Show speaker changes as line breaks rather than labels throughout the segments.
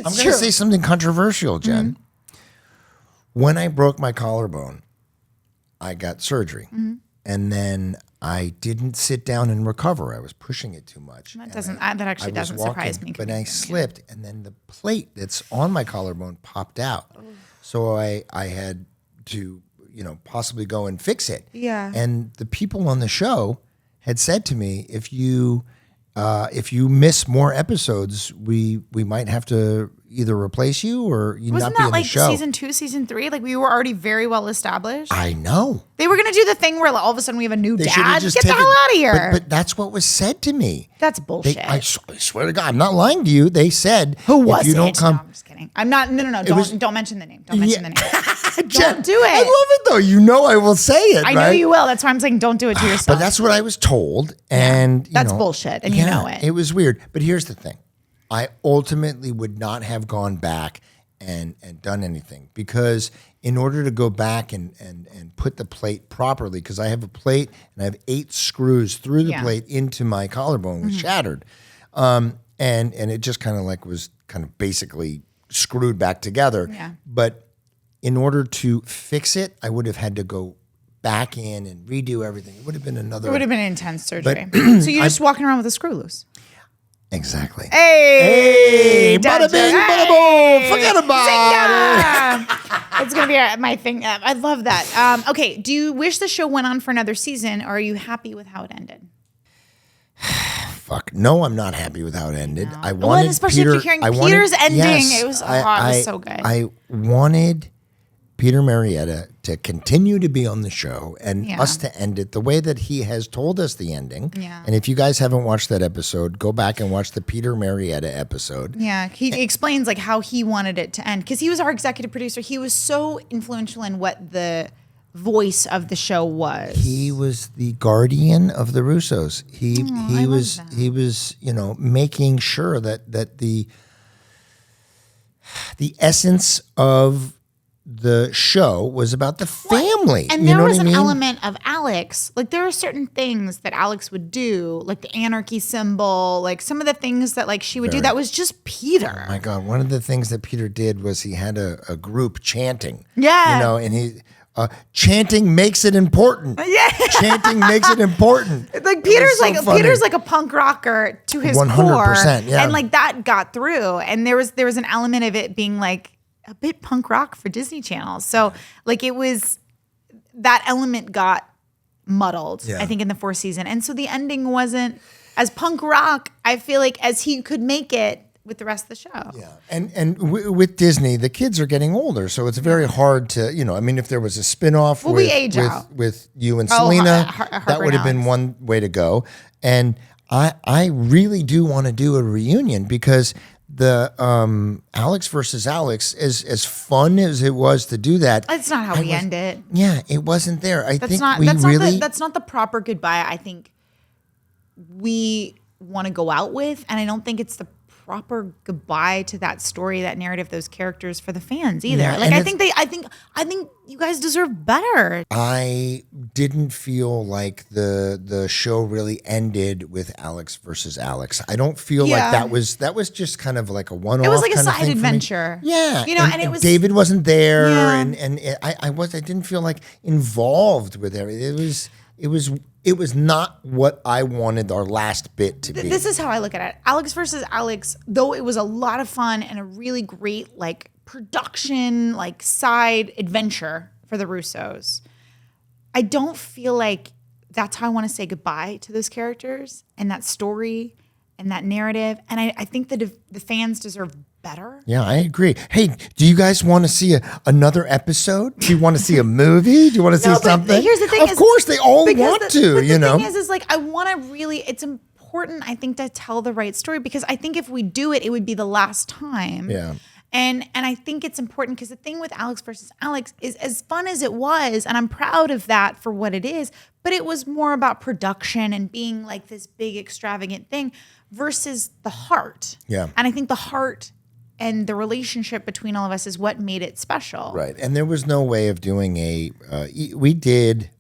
I'm going to say something controversial, Jen. Mm-hmm. When I broke my collarbone, I got surgery. Mm-hmm. And then I didn't sit down and recover. I was pushing it too much.
That actually doesn't surprise me.
But I slipped, and then the plate that's on my collarbone popped out. Oh. So I had to, possibly go and fix it.
Yeah.
And the people on the show had said to me, if you miss more episodes, we might have to either replace you or you not be in the show.
Wasn't that season 2, season 3? Like, we were already very well established.
I know.
They were going to do the thing where all of a sudden we have a new dad. Get the hell out of here.
But that's what was said to me.
That's bullshit.
I swear to God, I'm not lying to you. They said,
who was
if you don't come.
No, I'm just kidding. I'm not. No. Don't mention the name. Don't mention the name.
Jen,
don't do it.
I love it though. I will say it.
I know you will. That's why I'm saying don't do it to yourself.
But that's what I was told. And
that's bullshit. And you know it.
It was weird. But here's the thing. I ultimately would not have gone back and done anything, because in order to go back and put the plate properly, because I have a plate and I have 8 screws through the plate into my collarbone, was shattered. And it just kind of was kind of basically screwed back together.
Yeah.
But in order to fix it, I would have had to go back in and redo everything. It would have been another.
It would have been an intense surgery. So you're just walking around with a screw loose.
Exactly.
Hey,
bada bing, bada boom. Forget about it.
It's going to be my thing. I love that. Okay. Do you wish the show went on for another season, or are you happy with how it ended?
Fuck. No, I'm not happy with how it ended.
No.
I wanted
especially
Peter,
if you're hearing Peter's ending.
Yes,
It was so good.
I wanted Peter Marietta to continue to be on the show and us to end it the way that he has told us the ending.
Yeah.
And if you guys haven't watched that episode, go back and watch the Peter Marietta episode.
Yeah, he explains how he wanted it to end, because he was our executive producer. He was so influential in what the voice of the show was.
He was the guardian of the Russos. He was making sure that the essence of the show was about the family.
And there was an element of Alex. There are certain things that Alex would do, like the anarchy symbol, some of the things that she would do that was just Peter.
Oh my God. One of the things that Peter did was he had a group chanting.
Yeah.
And he chanting makes it important.
Yeah.
Chanting makes it important.
Peter's Peter's like a punk rocker to his
100%,
core.
yeah.
And that got through. And there was an element of it being a bit punk rock for Disney Channel. So it was, that element got muddled, I think, in the 4th season. And so the ending wasn't as punk rock, I feel as he could make it with the rest of the show.
Yeah. And with Disney, the kids are getting older. So it's very hard to, if there was a spinoff with you and Selena, that would have been one way to go. And I really do want to do a reunion, because the Alex versus Alex, as fun as it was to do that,
that's not how we end it.
Yeah, it wasn't there. That's not
the proper goodbye. I think we want to go out with, and I don't think it's the proper goodbye to that story, that narrative, those characters for the fans either.
Yeah,
I think you guys deserve better.
I didn't feel like the show really ended with Alex versus Alex. I don't feel like that was just kind of like a one-off. It was like a side
adventure.
Yeah.
And it was,
David wasn't there, and I didn't feel like involved with everything. It was not what I wanted our last bit to be.
This is how I look at it. Alex versus Alex, though it was a lot of fun and a really great production, side adventure for the Russos, I don't feel like that's how I want to say goodbye to those characters and that story and that narrative. And I think that the fans deserve better.
Yeah, I agree. Hey, do you guys want to see another episode? Do you want to see a movie? Do you want to see something?
Here's the thing:
of course, they all want to.
The thing is I want to really. It's important, I think, to tell the right story, because I think if we do it, it would be the last time.
Yeah.
And I think it's important, because the thing with Alex versus Alex is, as fun as it was, and I'm proud of that for what it is, but it was more about production and being this big extravagant thing versus the heart.
Yeah.
And I think the heart and the relationship between all of us is what made it special.
Right. And there was no way of doing we did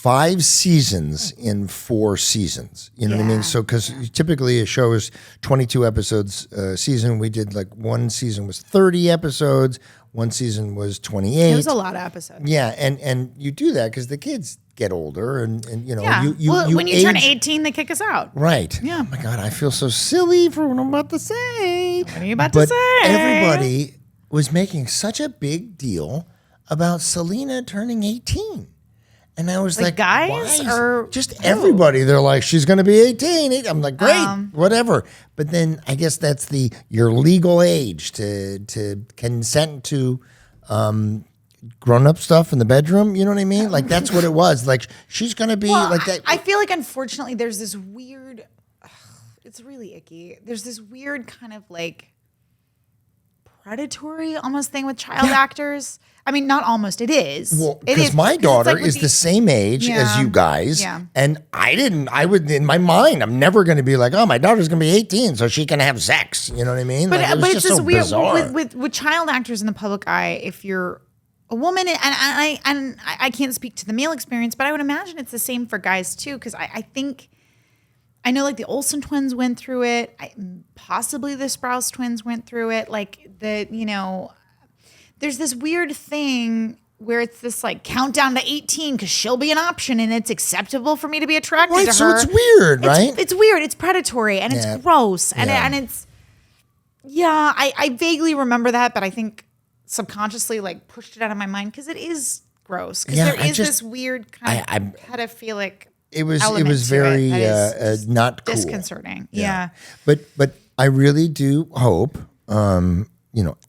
5 seasons in 4 seasons. You know what I mean?
Yeah.
So, because typically a show is 22 episodes a season. We did like one season was 30 episodes. One season was 28.
It was a lot of episodes.
Yeah, and you do that because the kids get older, and you know,
Yeah.
you
When you turn
age-
18, they kick us out.
Right.
Yeah.
Oh my God, I feel so silly for what I'm about to say.
What are you about
But
to say?
everybody was making such a big deal about Selena turning 18. And I was like,
guys
why?
or
Just
who?
everybody. They're like, she's going to be 18. I'm like, great, whatever. But then I guess that's your legal age to consent to grown-up stuff in the bedroom. You know what I mean? Like, that's what it was. Like, she's going to be like that.
I feel like, unfortunately, there's this weird, it's really icky. There's this weird kind of like predatory almost thing with child actors. I mean, not almost, it is.
Well,
It
because
is.
my
'Cause
daughter
it's like
is
with
the same age as
Yeah.
you guys.
Yeah.
And I would, in my mind, I'm never going to be like, oh, my daughter's going to be 18, so she can have sex. You know what I mean?
But,
Like, it was
but it's
just
this
so
weird
bizarre.
with child actors in the public eye. If you're a woman, and I can't speak to the male experience, but I would imagine it's the same for guys too. Because I think I know like the Olsen twins went through it. Possibly the Sprouse twins went through it. Like there's this weird thing where it's this like countdown to 18 because she'll be an option and it's acceptable for me to be attracted
Right,
to
so
her.
it's weird, right?
It's weird. It's predatory and
Yeah.
it's gross and
Yeah.
and it's I vaguely remember that, but I think subconsciously like pushed it out of my mind because it is gross. Because
Yeah,
there
I
is
just-
this weird kind
I-
of pedophilic.
It was
element to
very
it that is
not cool.
disconcerting. Yeah.
But I really do hope,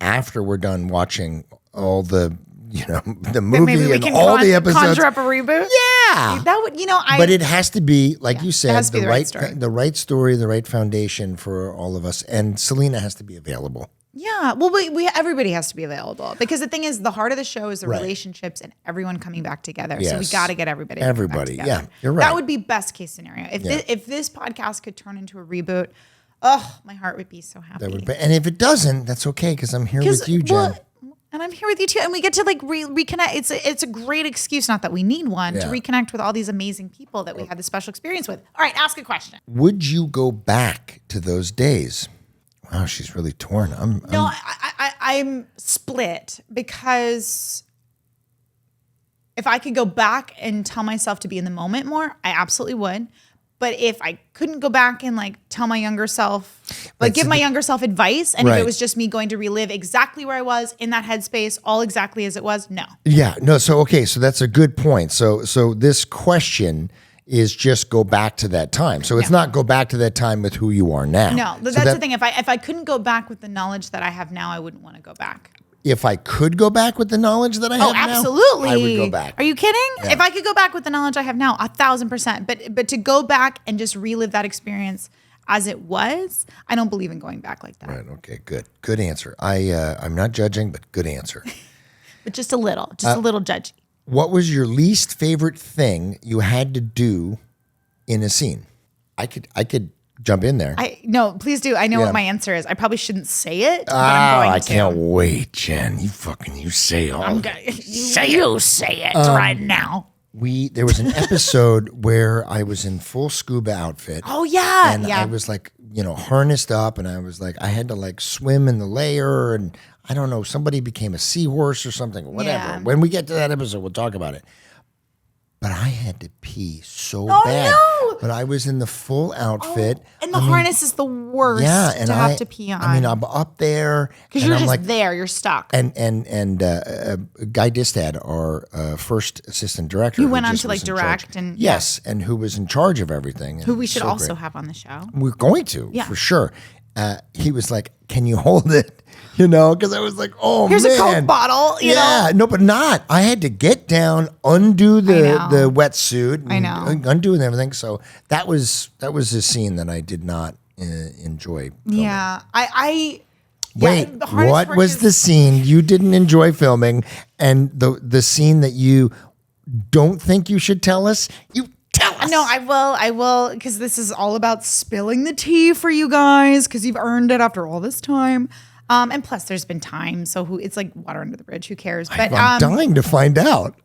after we're done watching all the, the movie
Maybe we
and
can
all the episodes.
conjure up a reboot.
Yeah.
That would
But it has to be, like you
it
said,
has to be
the
the right
right
story.
the right story, the right foundation for all of us. And Selena has to be available.
Yeah. Well, everybody has to be available because the thing is, the heart of the show is the
Right.
relationships and everyone coming back together. So we
Yes.
got to get everybody. to come back
Everybody.
together.
Yeah, you're right.
That would be best case scenario. If this podcast could turn into a reboot, oh, my heart would be so happy.
And if it doesn't, that's okay because I'm here with you, Jen.
Well, and I'm here with you too, and we get to like reconnect. It's a great excuse, not that we need one, to
Yeah.
reconnect with all these amazing people that we had this special experience with. All right, ask a question.
Would you go back to those days? Wow, she's really torn.
No, I'm split because if I could go back and tell myself to be in the moment more, I absolutely would. But if I couldn't go back and like tell my younger self, like give my younger self advice, and if
Right.
it was just me going to relive exactly where I was in that headspace, all exactly as it was, no.
Yeah, no. So that's a good point. So this question is just go back to that time. So it's not go back to that time with who you are now.
No,
So
that's the thing. If I couldn't go back with the knowledge that I have now, I wouldn't want to go back.
If I could go back with the knowledge that I have
Oh,
now,
absolutely.
I would go back.
Are you kidding?
Yeah.
If I could go back with the knowledge I have now, 1,000%. But to go back and just relive that experience as it was, I don't believe in going back like that.
Right. Okay. Good answer. I'm not judging, but good answer.
But just a little judgy.
What was your least favorite thing you had to do in a scene? I could jump in there.
No, please do. I know
Yeah.
what my answer is. I probably shouldn't say it, but I'm going
I
to.
can't wait, Jen. You say all.
I'm gonna, you say it right now.
There was an episode where I was in full scuba outfit.
Oh yeah,
And
yeah.
I was like, harnessed up, and I was like, I had to like swim in the layer, and I don't know, somebody became a seahorse or something, whatever.
Yeah.
When we get to that episode, we'll talk about it. But I had to pee so
Oh,
bad.
no!
But I was in the full outfit.
And the harness is the worst
and
to have to pee on.
I mean, I'm up there.
because
and
you're
I'm
just
like,
there. You're stuck.
And Guy Distad, our first assistant director,
He
who
went on
just
to,
was
like,
in
direct
charge.
and-
yes, and who was in charge of everything.
Who
and
we should
so
also
great.
have on the show.
We're going to,
Yeah.
for sure. He was like, "Can you hold it?" Because I was like, "Oh,
Here's
man.
a Coke bottle. You know.
No, but not. I had to get down, undo the
know.
wetsuit,
I know.
undo and everything. So that was a scene that I did not enjoy. Filming.
Yeah, I
Wait,
the harness
what
work
was
is-
the scene you didn't enjoy filming, and the scene that you don't think you should tell us? You tell us.
No, I will, because this is all about spilling the tea for you guys, because you've earned it after all this time. And plus, there's been time, so it's like water under the bridge. Who cares? But
I'm dying to find out.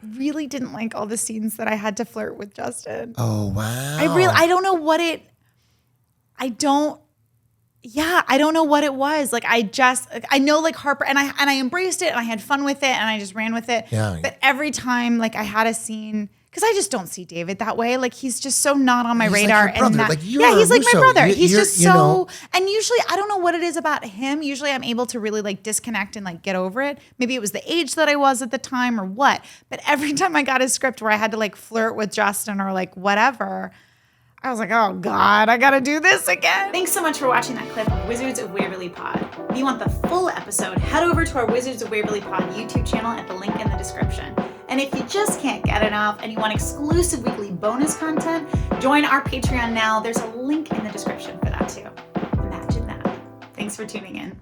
really didn't like all the scenes that I had to flirt with Justin.
Oh, wow.
I don't know what it, I don't know what it was. Like, I know like Harper, and I embraced it and I had fun with it and I just ran with it.
Yeah.
But every time like I had a scene, because I just don't see David that way. Like, he's just so not on my radar.
Like your brother. Like, you're
yeah, he's like my
Russo.
brother. He's just so,
know.
and usually I don't know what it is about him. Usually I'm able to really like disconnect and like get over it. Maybe it was the age that I was at the time or what. But every time I got a script where I had to like flirt with Justin or like whatever, I was like, oh God, I gotta do this again. Thanks so much for watching that clip of Wizards of Waverly Pod. If you want the full episode, head over to our Wizards of Waverly Pod YouTube channel at the link in the description. And if you just can't get enough and you want exclusive weekly bonus content, join our Patreon now. There's a link in the description for that too. Imagine that. Thanks for tuning in.